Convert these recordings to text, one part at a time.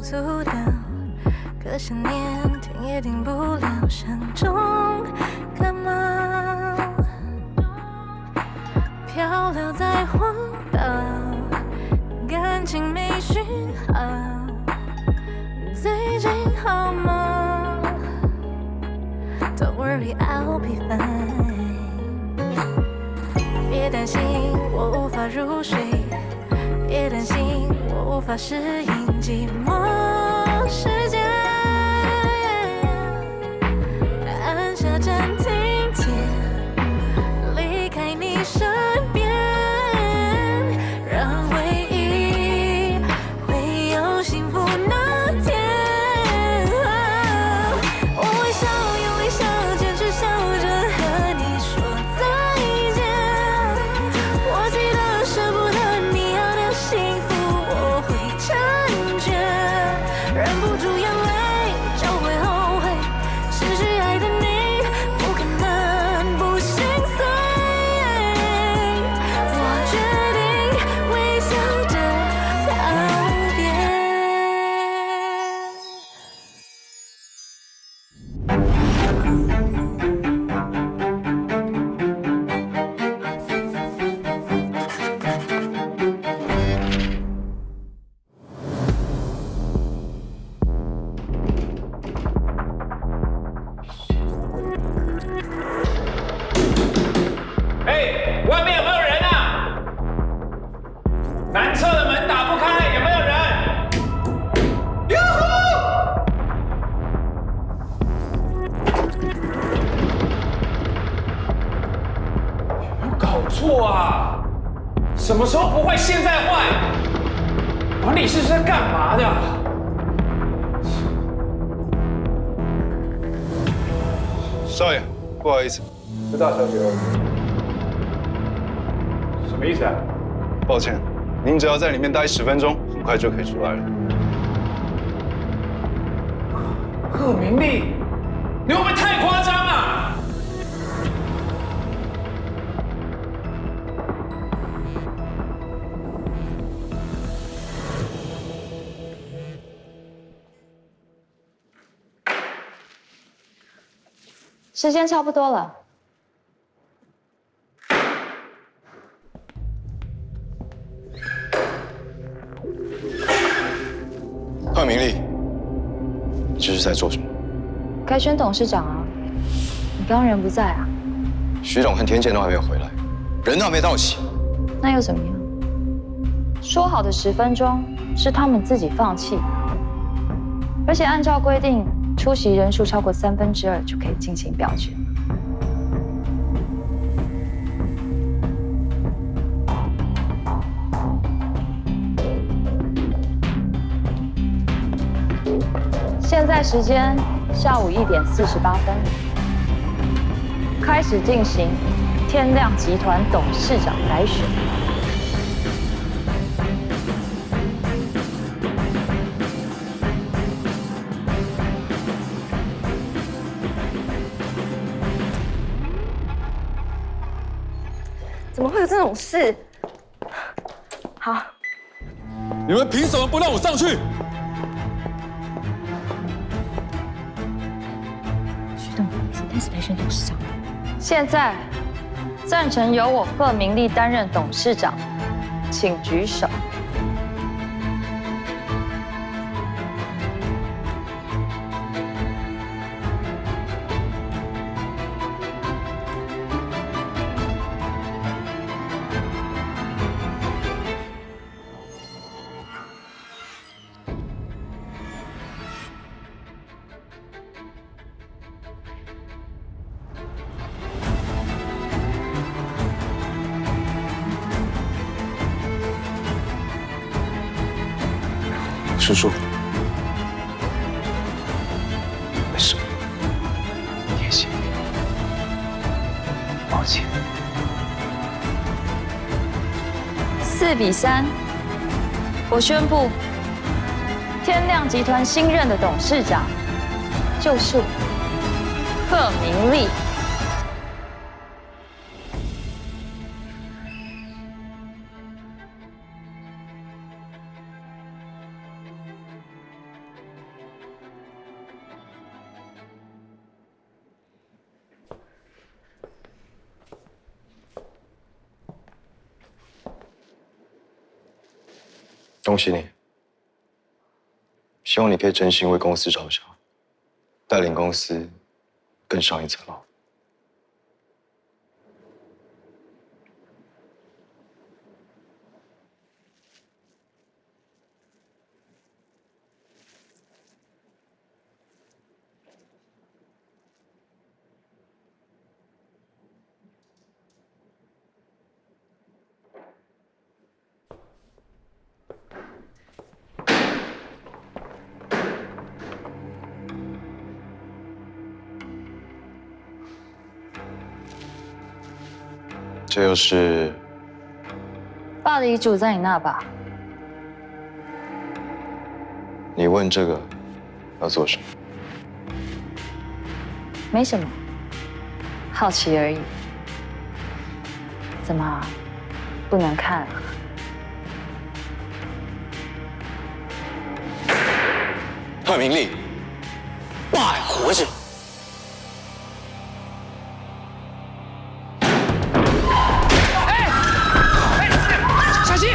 阻挡，可想念停也停不了，山中干嘛？漂流在荒岛，感情没讯号，最近好吗 ？Don't worry, I'll be fine。别担心，我无法入睡。别担心，我无法适应寂寞世界。按下暂停键，离开你身边，让回忆会有幸福那天。我微笑，用微笑坚持笑着和你说再见。我记得舍不得你要的幸福，我会成全，忍不住眼泪就会后悔，失去爱的你不可能不心碎。我决定微笑着告别。哎，外面有没有人啊？南侧的门打不开，有没有人？哟呼！有没有搞错啊？什么时候不坏，现在坏？管理室是在干嘛的？少爷，不好意思，知道，小姐。什么意思啊？抱歉，您只要在里面待10分钟，很快就可以出来了。贺明丽，你会不会太夸张啊？时间差不多了。贺明丽，你这是在做什么？该选董事长啊！你刚人不在啊？徐总和田健都还没有回来，人都还没到齐。那又怎么样？说好的10分钟是他们自己放弃，而且按照规定，出席人数超过2/3就可以进行表决。现在时间下午1点48分，开始进行天亮集团董事长改选。怎么会有这种事？好，你们凭什么不让我上去？徐董，谁开始来选董事长？现在赞成由我贺明丽担任董事长，请举手。师叔，没事，也行，抱歉。 4比3，我宣布，天亮集团新任的董事长就是贺明丽。恭喜你，希望你可以真心为公司着想，带领公司更上一层楼。这又是爸的遗嘱在你那吧？你问这个要做什么？没什么，好奇而已。怎么不能看啊？贺明丽，爸还活着。小心！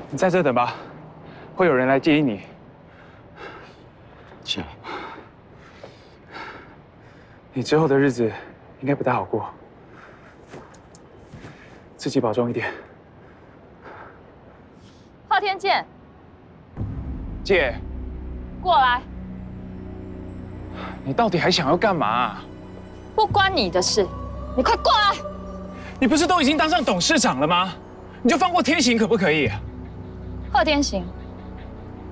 你在这等吧，会有人来接你。是。你之后的日子应该不太好过，自己保重一点。昊天剑，姐，过来，你到底还想要干嘛？不关你的事，你快过来！你不是都已经当上董事长了吗？你就放过天行可不可以？贺天行，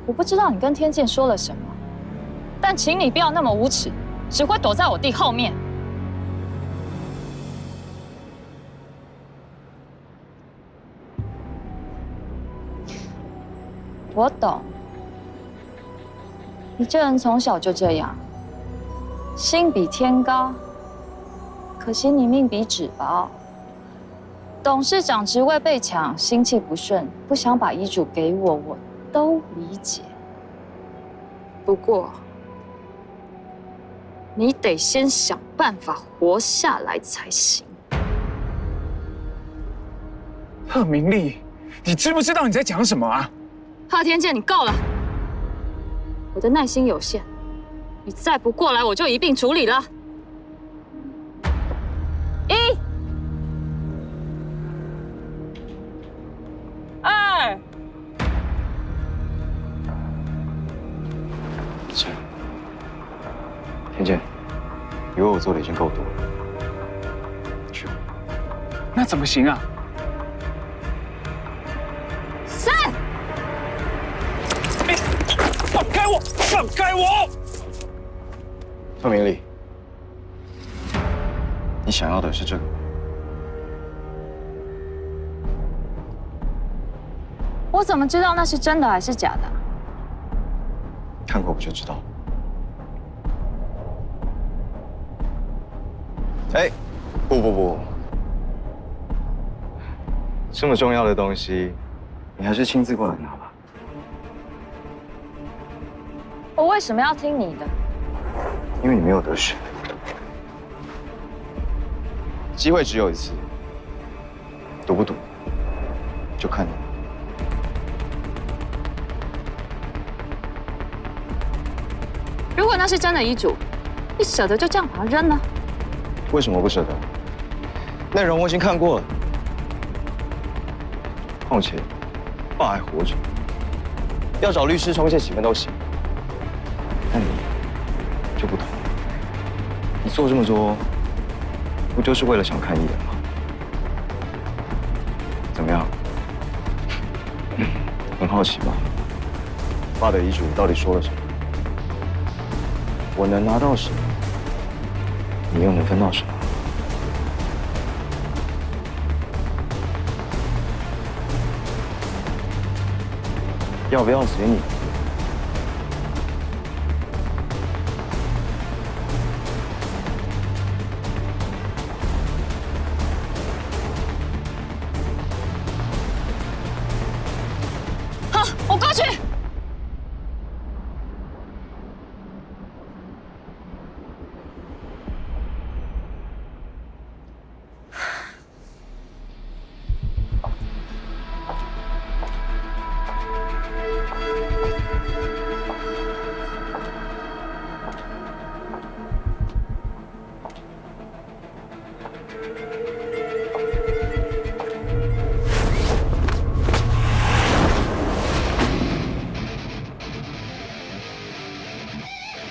我不知道你跟天剑说了什么，但请你不要那么无耻，只会躲在我弟后面。我懂，你这人从小就这样，心比天高，可惜你命比纸薄。董事长职位被抢，心气不顺，不想把遗嘱给我，我都理解。不过，你得先想办法活下来才行。贺明丽，你知不知道你在讲什么啊？昊天剑，你够了！我的耐心有限，你再不过来，我就一并处理了。1、2。是。天剑，你为我做的已经够多了。去。那怎么行啊？3。放开我！放开我！贺明丽，你想要的是这个吗？我怎么知道那是真的还是假的？看过不就知道。哎，不，这么重要的东西，你还是亲自过来拿吧。我为什么要听你的？因为你没有得选，机会只有一次，赌不赌，就看你。如果那是真的遗嘱，你舍得就这样把它扔了？为什么不舍得？内容我已经看过了，况且爸还活着，要找律师重写几份都行。但你就不同，做这么多，不就是为了想看一眼吗？怎么样？很好奇吧？爸的遗嘱到底说了什么？我能拿到什么？你又能分到什么？要不要随你？好，我过去。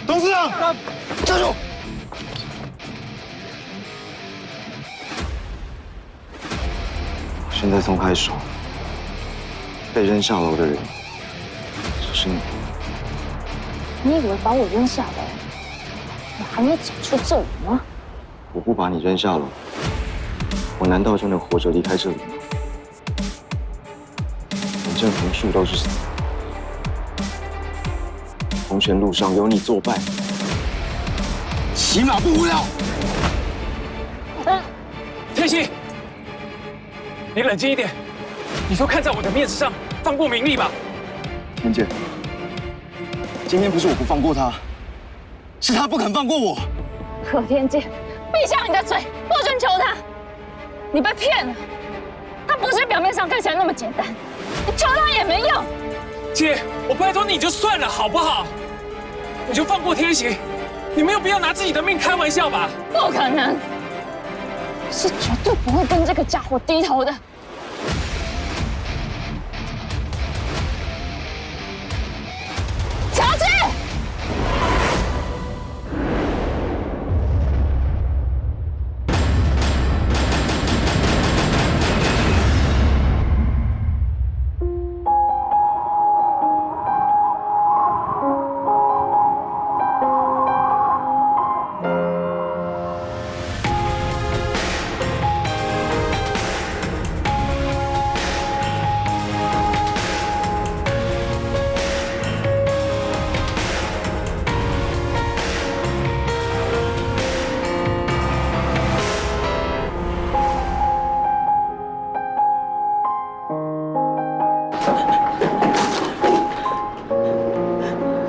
董事长，站住！现在松开手，被扔下楼的人就是你。你以为把我扔下楼，我还没走出这里吗？我不把你扔下楼，我难道就能活着离开这里吗？反正横竖都是死。红泉路上有你作伴，起码不无聊。天心，你冷静一点，你就看在我的面子上，放过明丽吧。天姐，今天不是我不放过他，是他不肯放过我。贺天剑，闭上你的嘴，不准求他！你被骗了，他不是表面上看起来那么简单，你求他也没用。姐，我拜托你就算了，好不好？你就放过天行，你没有必要拿自己的命开玩笑吧？不可能，我是绝对不会跟这个家伙低头的。乔治，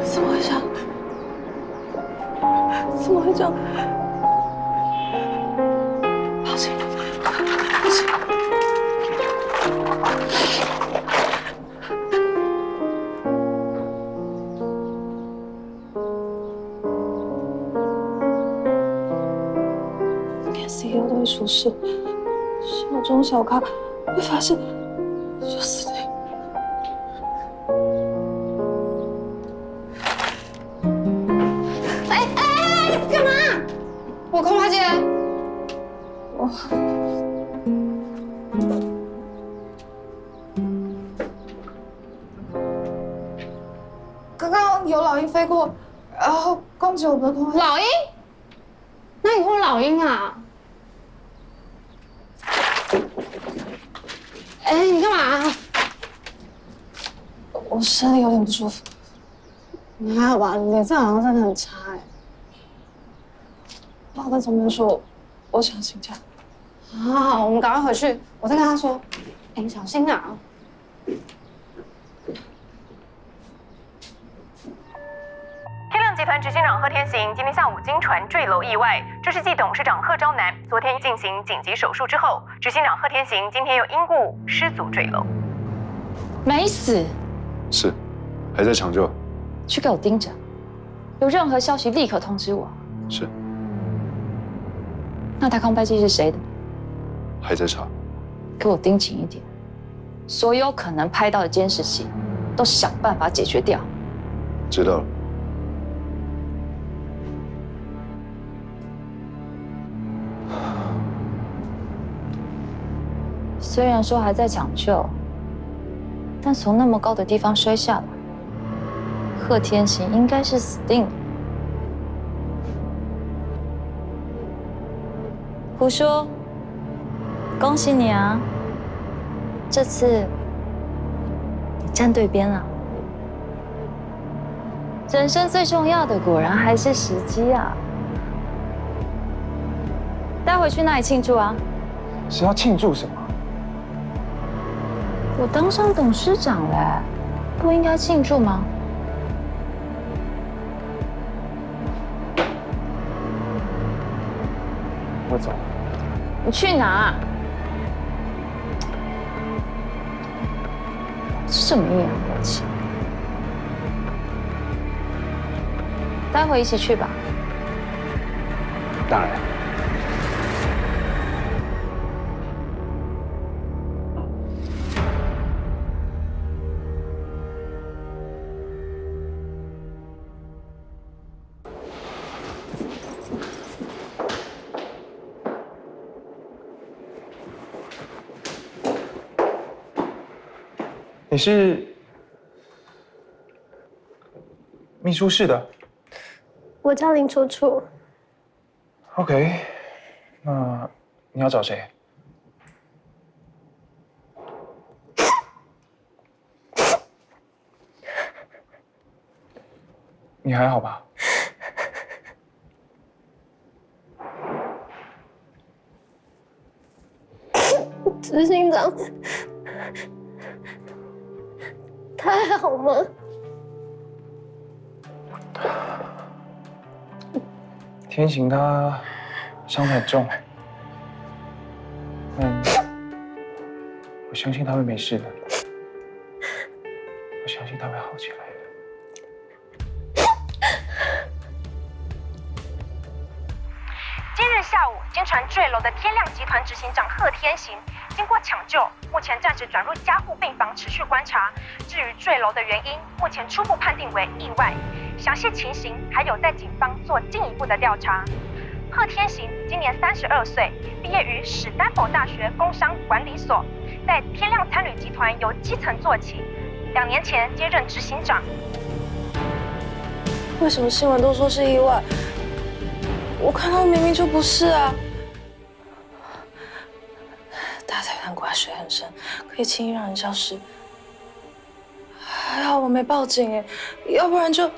怎么会这样？怎么会这样？抱歉，抱歉。连 CEO 都会出事，小中小咖被发现就死定。干嘛？我空拍机。刚刚有老鹰飞过，然后攻击我们的空拍机。老鹰？哪里会有老鹰啊？哎，你干嘛？我身体有点不舒服。你还好吧？脸色好像真的很差哎。爸跟总编说，我想请假。好，我们赶快回去，我再跟他说。哎，你小心啊！天亮集团执行长贺天行今天下午经传坠楼意外，这是继董事长贺昭南昨天进行紧急手术之后，执行长贺天行今天又因故失足坠楼。没死，是，还在抢救。去给我盯着，有任何消息立刻通知我。是，那台空拍机是谁的？还在查。给我盯紧一点，所有可能拍到的监视器，都想办法解决掉。知道了。虽然说还在抢救，但从那么高的地方摔下来，贺天行应该是死定了。胡叔，恭喜你啊！这次你站对边了。人生最重要的果然还是时机啊！待会去哪里庆祝啊？是要庆祝什么？我当上董事长了，不应该庆祝吗？我走。你去哪？这么阴阳怪气。待会一起去吧。当然。你是秘书室的？我叫林楚楚。OK， 那你要找谁？你还好吧？执行长，他还好吗？天行他伤得很重，但我相信他会没事的，我相信他会好起来的。今日下午，经船坠楼的天亮集团执行长贺天行，经过抢救，目前暂时转入加护病房持续观察。至于坠楼的原因，目前初步判定为意外，详细情形还有待警方做进一步的调查。贺天行今年32岁，毕业于史丹佛大学工商管理所，在天亮餐旅集团由基层做起，2年前接任执行长。为什么新闻都说是意外？我看到明明就不是啊！大彩蛋果然水很深，可以轻易让人消失。还好我没报警哎，要不然就……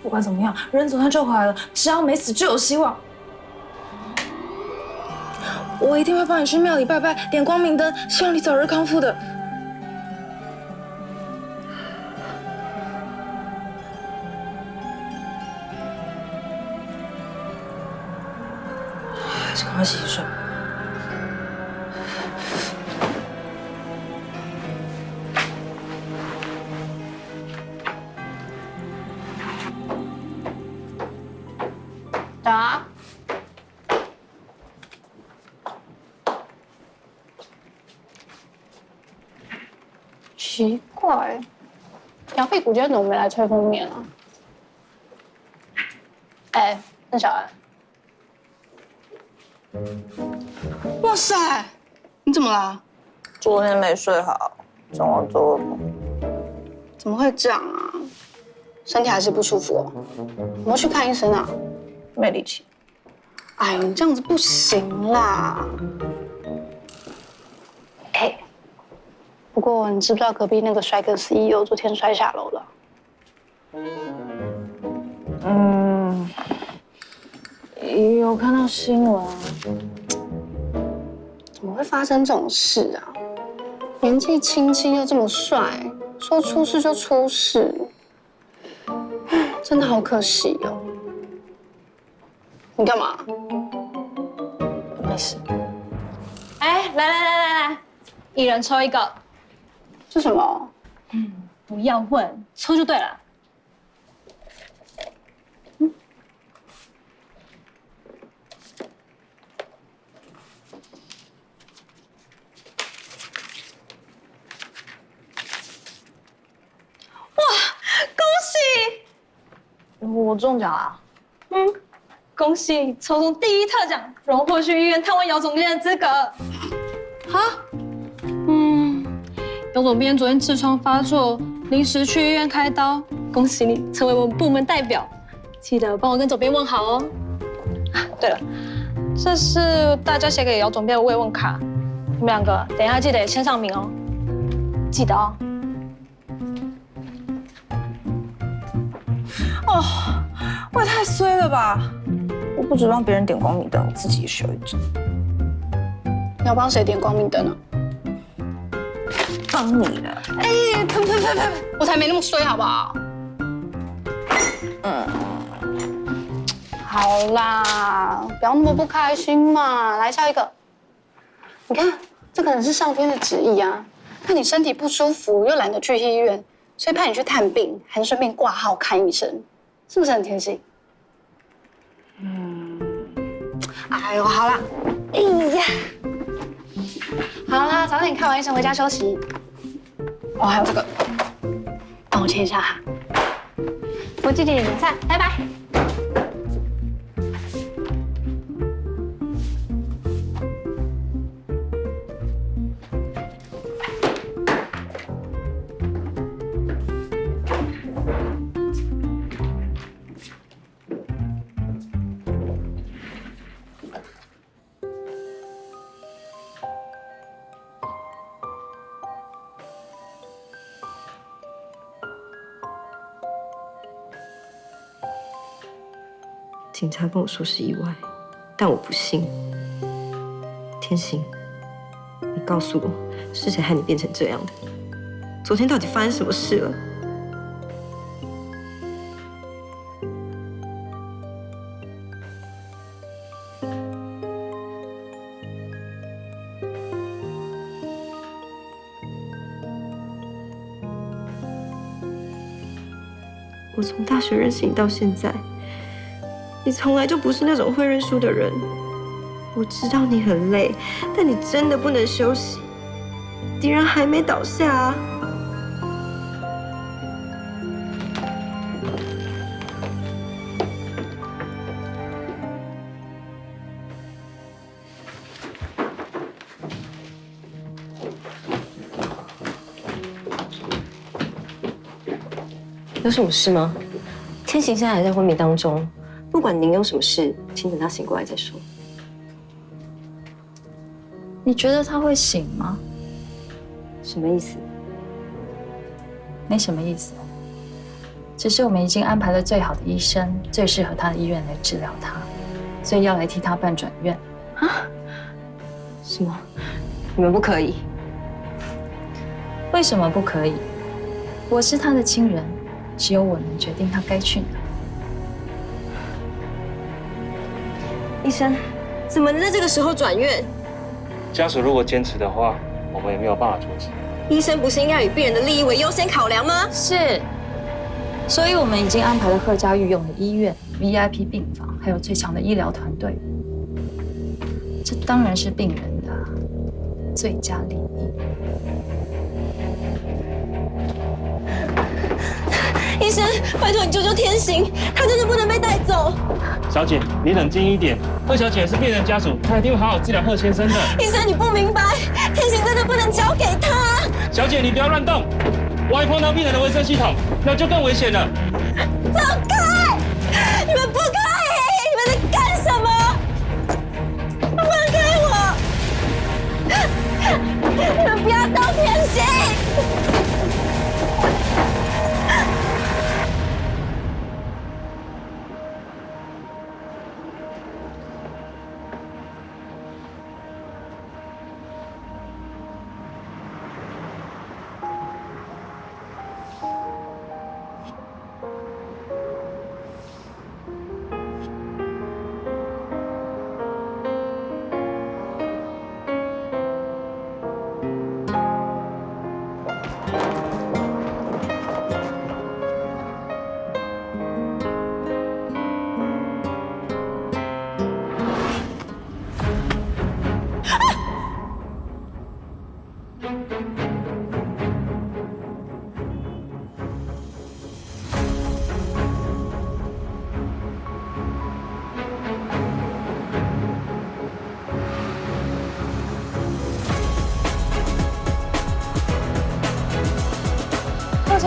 不管怎么样，人总算救回来了，只要没死就有希望。我一定会帮你去庙里拜拜，点光明灯，希望你早日康复的。还是赶快洗洗睡。答。奇怪，杨屁股今天怎么没来吹封面啊？哎，邓小安。哇塞，你怎么啦？昨天没睡好，怎么做噩梦？怎么会这样啊？身体还是不舒服哦？有没有去看医生啊？没力气。哎，你这样子不行啦。哎，不过你知不知道隔壁那个帅哥 CEO 昨天摔下楼了？有看到新闻啊。怎么会发生这种事啊？年纪轻轻又这么帅，说出事就出事，真的好可惜哦。你干嘛？没事。哎，来，一人抽一个。这什么？不要问，抽就对了。我中奖啦！恭恭喜你抽中第一特奖，荣获去医院探望姚总监的资格。好，姚总监昨天痔疮发作，临时去医院开刀，恭喜你成为我们部门代表，记得帮我跟总编问好哦。啊，对了，这是大家写给姚总编的慰问卡，你们两个等一下记得也签上名哦，记得哦。哦，我也太衰了吧！我不止帮别人点光明灯，我自己也需要一盏。你要帮谁点光明灯呢？帮你的。哎，呸！我才没那么衰，好不好？好啦，不要那么不开心嘛。来，下一个。你看，这可能是上天的旨意啊。看你身体不舒服，又懒得去医院，所以派你去探病，还顺便挂号看医生，是不是很贴心？哎呦，好啦，哎呀，好啦，早点看完医生回家休息。哦，还有这个，帮我签一下哈。我记得你点赞，拜拜。警察跟我说是意外，但我不信。天行，你告诉我，是谁害你变成这样的？昨天到底发生什么事了？我从大学认识你到现在，你从来就不是那种会认输的人。我知道你很累，但你真的不能休息。敌人还没倒下啊！有什么事吗？天行现在还在昏迷当中，不管您有什么事，请等他醒过来再说。你觉得他会醒吗？什么意思？没什么意思，只是我们已经安排了最好的医生、最适合他的医院来治疗他，所以要来替他办转院。啊？什么？你们不可以？为什么不可以？我是他的亲人，只有我能决定他该去哪。医生，怎么能在这个时候转院？家属如果坚持的话，我们也没有办法阻止。医生不是应该以病人的利益为优先考量吗？是，所以我们已经安排了贺家御用的医院、VIP 病房，还有最强的医疗团队。这当然是病人的最佳利益。医生，拜托你救救天行，他真的不能被带走。小姐，你冷静一点。贺小姐是病人家属，她一定会好好治疗贺先生的。医生，你不明白，天行真的不能交给他。小姐，你不要乱动，万一碰到病人的维生系统，那就更危险了。走开！你们不可以！你们在干什么？放开我！你们不要动天行！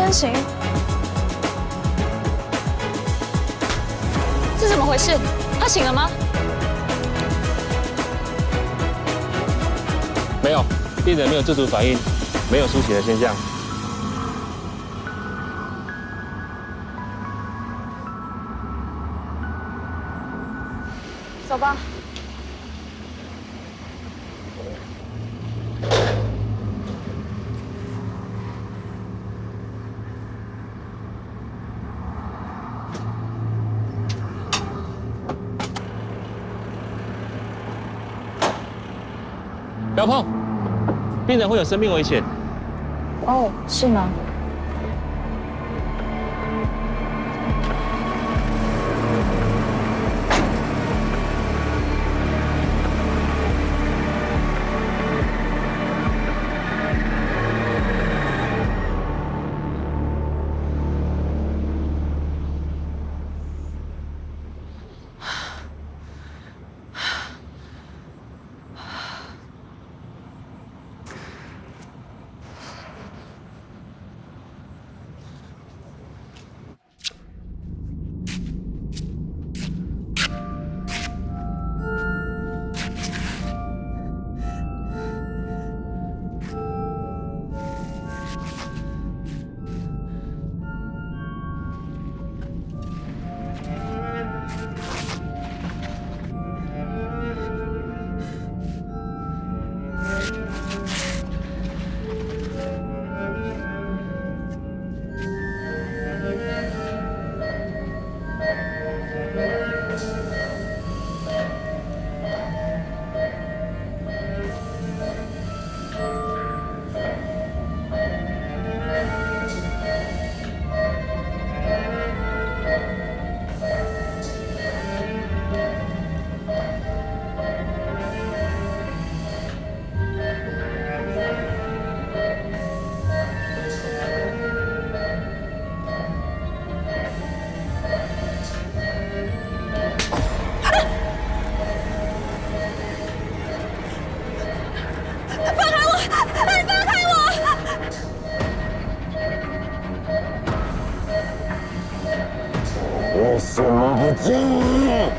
天行，是怎么回事？他醒了吗？没有，病人没有自主反应，没有苏醒的现象。走吧。不要碰，病人会有生命危险。哦，是吗？为什么不见我？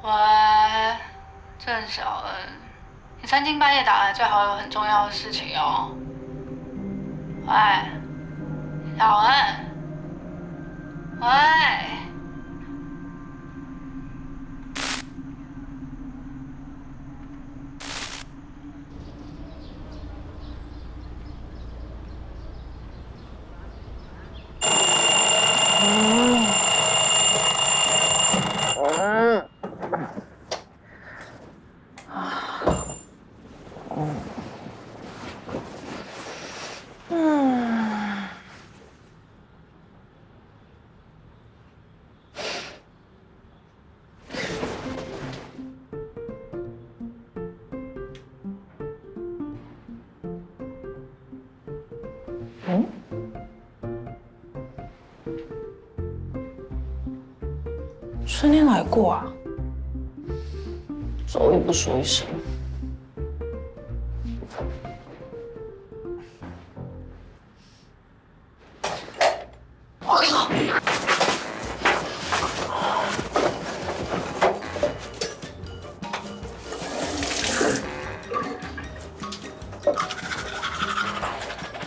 喂，郑小恩，你3更半夜打来，最好有很重要的事情哦。喂，小恩，喂。春天来过啊，走也不说一声。我靠！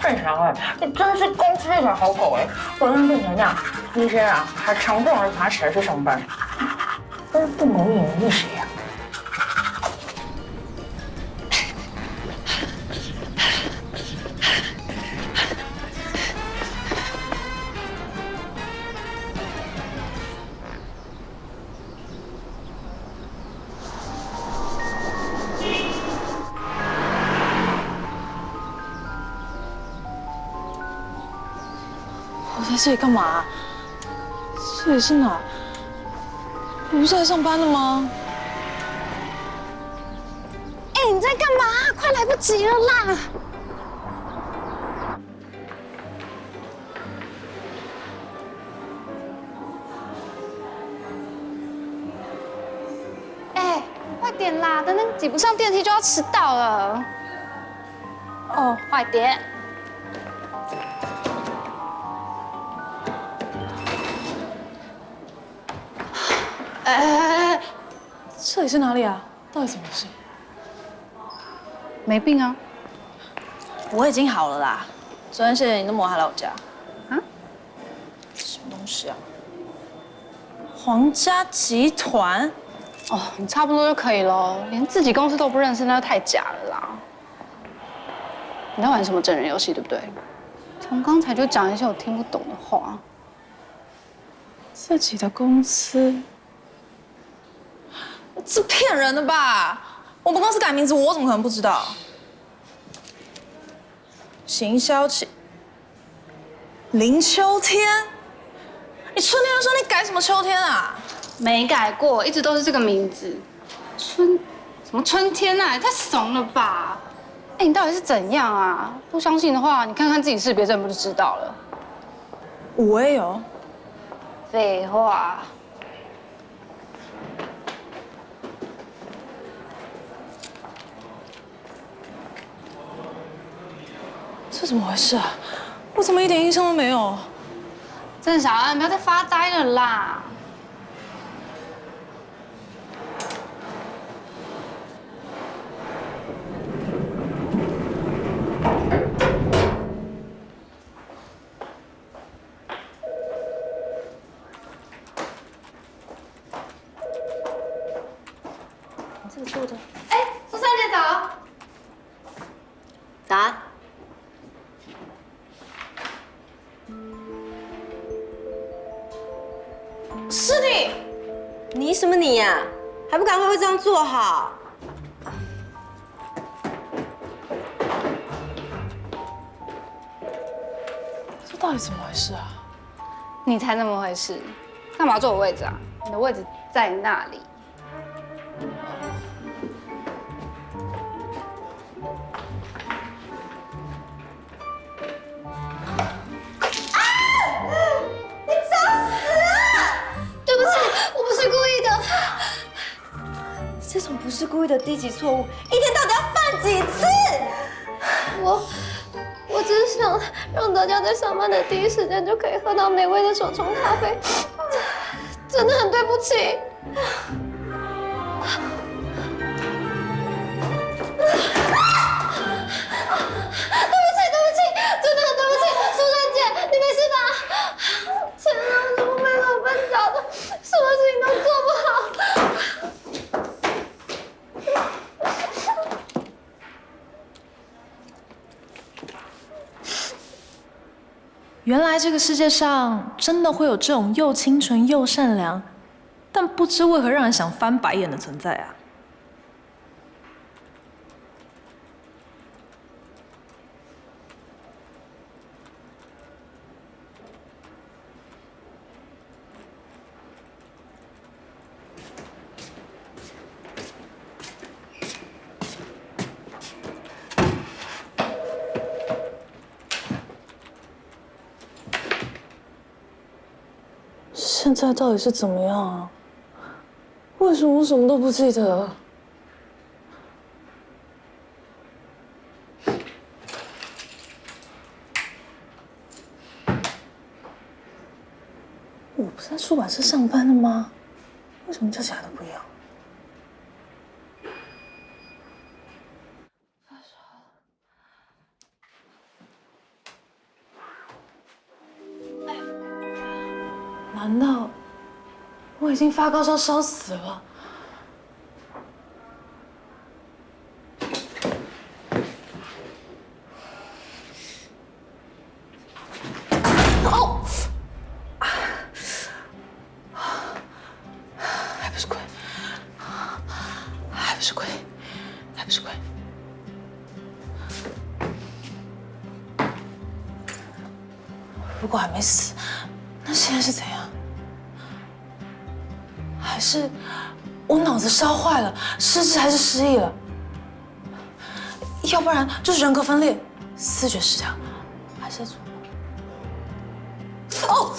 郑小慧，你真是公司一条好狗哎！我让变成这样，医生啊还强迫人爬起来去上班，真是不谋眼人的谁呀？来这里干嘛？这里是哪？我不是来上班的吗？哎，你在干嘛？快来不及了啦！哎，快点啦！等等挤不上电梯就要迟到了。哦，快点！哎，这里是哪里啊？到底怎么回事？没病啊？我已经好了啦。昨天谢谢你那么晚还来我家。啊？什么东西啊？皇家集团？哦，你差不多就可以了，连自己公司都不认识，那就太假了啦。你在玩什么真人游戏，对不对？从刚才就讲一些我听不懂的话。自己的公司？这骗人的吧？我们公司改名字，我怎么可能不知道？行销企林秋天，你春天就说你改什么秋天啊？没改过，一直都是这个名字。什么春天啊？也太怂了吧！哎，你到底是怎样啊？不相信的话，你看看自己识别证不就知道了？我也有。废话。这怎么回事啊？我怎么一点印象都没有？郑小安，不要再发呆了啦！你这个做的。哎，苏珊姐早。早安。是你？你什么你呀？还不赶快为这样做好？这到底怎么回事啊？你才那么回事，干嘛坐我位置啊？你的位置在那里。这种不是故意的低级错误，一天到底要犯几次？我只是想让大家在上班的第一时间就可以喝到美味的手冲咖啡，真的很对不起。对不起，真的很对不起，苏珊姐，你没事吧？天哪，我怎么被这么笨脚的，什么事情都做不好。原来这个世界上真的会有这种又清纯又善良，但不知为何让人想翻白眼的存在啊！现在到底是怎么样啊？为什么我什么都不记得？我不是在出版社上班的吗？为什么叫起来都不一样？难道我已经发高烧烧死了？哦，还不是鬼，还不是鬼，还不是鬼。如果还没死，那现在是怎样？还是我脑子烧坏了，失智还是失忆了？要不然就是人格分裂、思觉失调，还是在做梦？哦，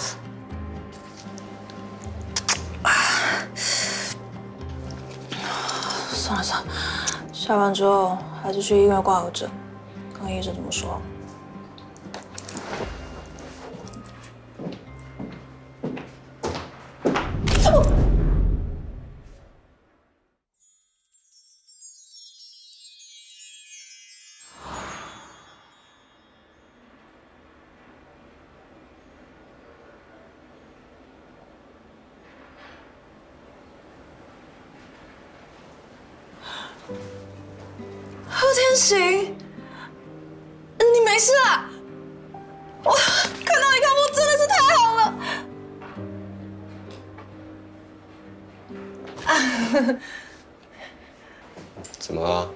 算了，下班之后还是去医院挂个诊，看看医生怎么说。贺天行，你没事啊？我看到你看我真的是太好了。怎么了？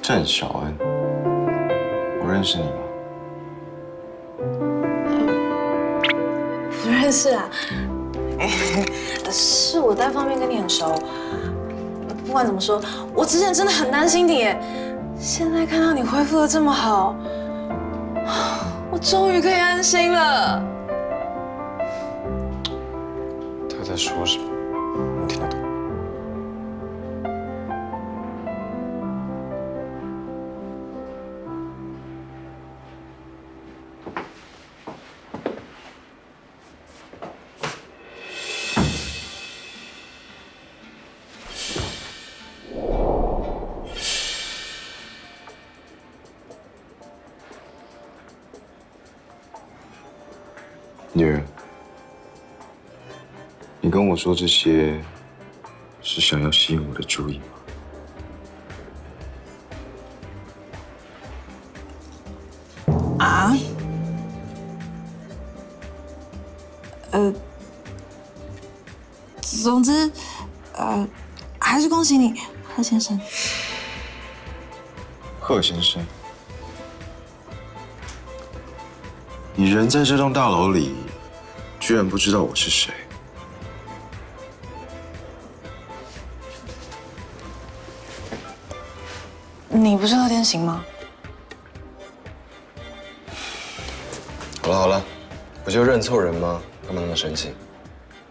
郑小恩，我认识你吗？不认识啊，是我单方面跟你很熟。不管怎么说，我之前真的很担心你耶，现在看到你恢复得这么好，我终于可以安心了。他在说什么？你听得懂？女人，你跟我说这些，是想要吸引我的注意吗？啊？总之，还是恭喜你，贺先生。贺先生，你人在这栋大楼里，居然不知道我是谁？你不是贺天行吗？好了，不就认错人吗？干嘛那么生气？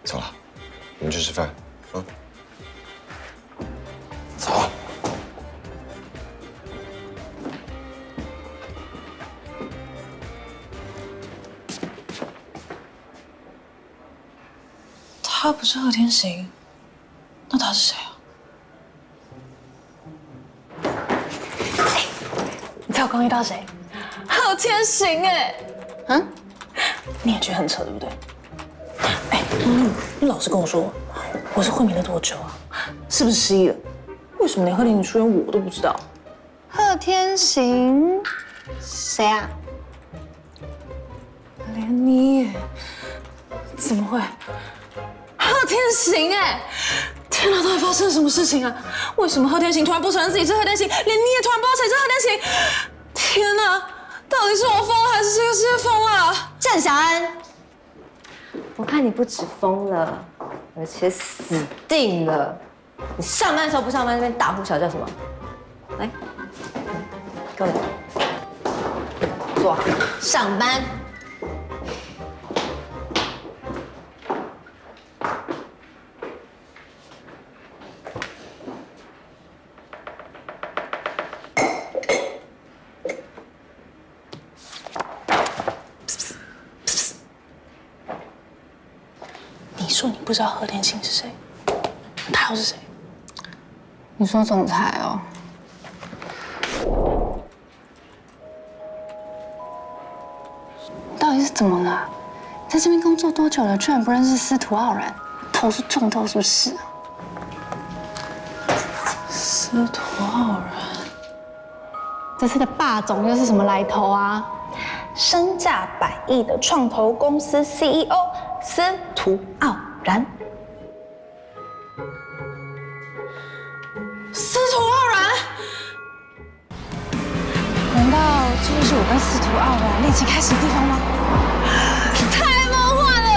走了，我们去吃饭，啊？走。他不是贺天行，那他是谁啊？你猜我刚遇到谁？贺天行哎！嗯，你也觉得很扯对不对？哎，你老实跟我说，我是昏迷了多久啊？是不是失忆了？为什么连贺天行出现我都不知道？贺天行，谁啊？连你也？怎么会？贺天行哎！天哪，到底发生了什么事情啊？为什么贺天行突然不承认自己是贺天行，连你也突然不知道谁是贺天行？天哪，到底是我疯了还是这个世界疯了？郑小恩，我看你不止疯了，而且死定了！你上班的时候不上班，那边大呼小叫什么？来，跟我来，坐好，上班。你说你不知道贺天行是谁，他又是谁？你说总裁哦？到底是怎么了？在这边工作多久了，居然不认识司徒傲然？头是撞到是不是？司徒傲然，这次的霸总又是什么来头啊？身价100亿的创投公司 CEO 司徒傲然。跟司徒傲然恋情开始的地方吗？太梦幻了！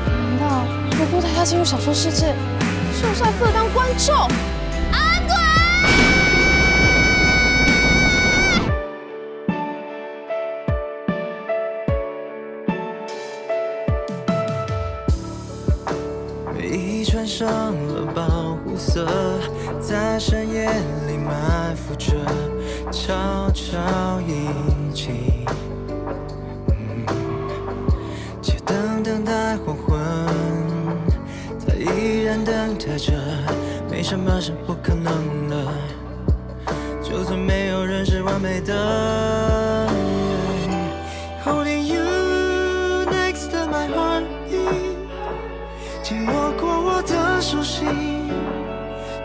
难道罗布他要进入小说世界，秀帅负责当观众？阿鬼！已穿上了保护色，在深夜里埋伏着，悄悄一起。街灯等待黄昏，他依然等待着，没什么是不可能的，就算没有人是完美的。Holding you next to my heartbeat。紧握过我的手心，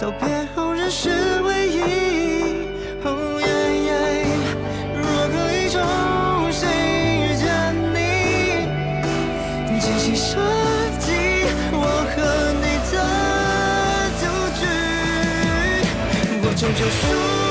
道别后仍是唯一。Oh yeah yeah， 若可以重新遇见你，精心设计我和你的赌局，我终究输。